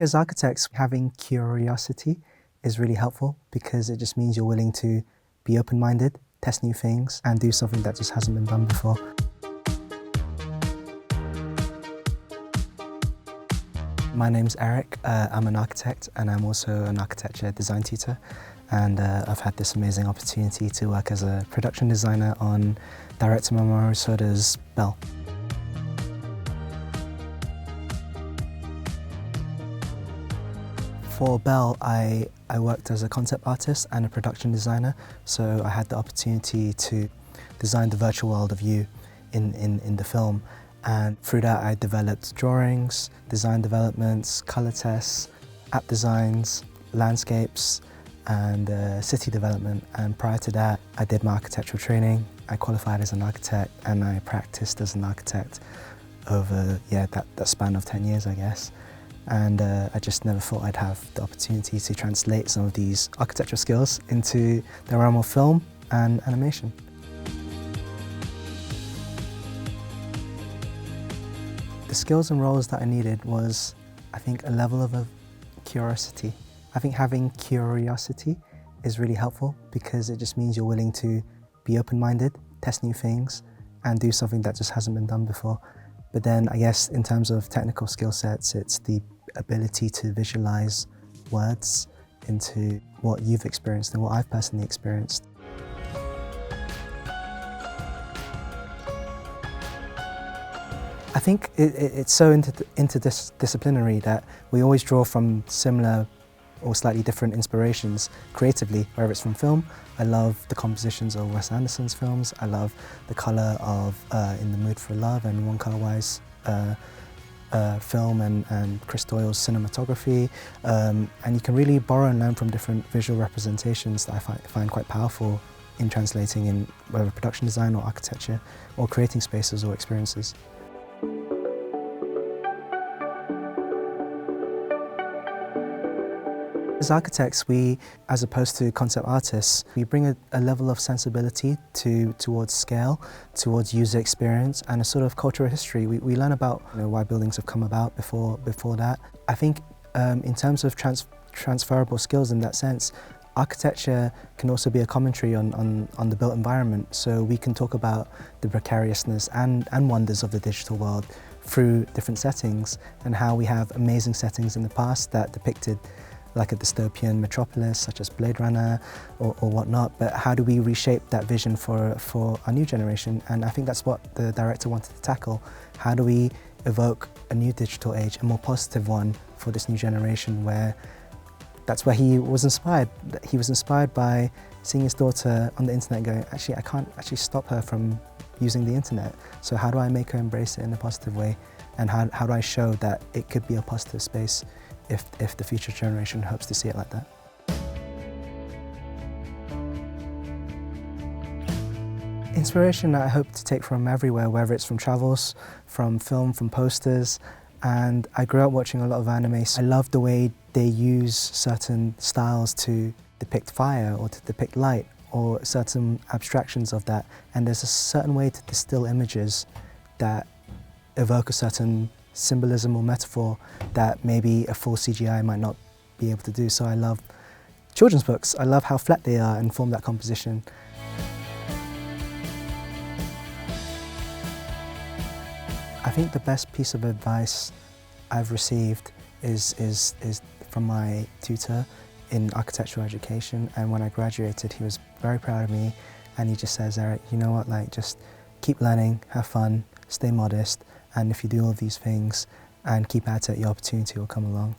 As architects, having curiosity is really helpful because it just means you're willing to be open-minded, test new things, and do something that just hasn't been done before. My name's Eric. I'm an architect and I'm also an architecture design tutor. And I've had this amazing opportunity to work as a production designer on director Mamoru Soda's Belle. For Belle, I worked as a concept artist and a production designer, so I had the opportunity to design the virtual world of you in the film. And through that I developed drawings, design developments, colour tests, app designs, landscapes and city development. And prior to that I did my architectural training, I qualified as an architect and I practiced as an architect over that span of 10 years I guess. And I just never thought I'd have the opportunity to translate some of these architectural skills into the realm of film and animation. The skills and roles that I needed was, I think, a level of curiosity. I think having curiosity is really helpful because it just means you're willing to be open-minded, test new things, and do something that just hasn't been done before. But then I guess in terms of technical skill sets, it's the ability to visualize words into what you've experienced and what I've personally experienced. I think it's so interdisciplinary that we always draw from similar or slightly different inspirations creatively, whether it's from film. I love the compositions of Wes Anderson's films. I love the colour of In the Mood for Love and Wong film and Chris Doyle's cinematography. And you can really borrow and learn from different visual representations that I find quite powerful in translating in whether production design or architecture or creating spaces or experiences. As architects, as opposed to concept artists, we bring a level of sensibility towards scale, towards user experience, and a sort of cultural history. We learn about why buildings have come about before that. I think in terms of transferable skills in that sense, architecture can also be a commentary on the built environment. So we can talk about the precariousness and wonders of the digital world through different settings and how we have amazing settings in the past that depicted like a dystopian metropolis such as Blade Runner or whatnot, but how do we reshape that vision for our new generation? And I think that's what the director wanted to tackle. How do we evoke a new digital age, a more positive one for this new generation, where that's where he was inspired. He was inspired by seeing his daughter on the internet going, actually I can't actually stop her from using the internet, so how do I make her embrace it in a positive way? And how do I show that it could be a positive space if the future generation hopes to see it like that. Inspiration I hope to take from everywhere, whether it's from travels, from film, from posters, and I grew up watching a lot of anime. I love the way they use certain styles to depict fire or to depict light or certain abstractions of that, and there's a certain way to distill images that evoke a certain symbolism or metaphor that maybe a full CGI might not be able to do. So I love children's books. I love how flat they are and form that composition. I think the best piece of advice I've received is from my tutor in architectural education, and when I graduated he was very proud of me and he just says, Eric, you know what, like just keep learning, have fun, stay modest, and if you do all of these things and keep at it, your opportunity will come along.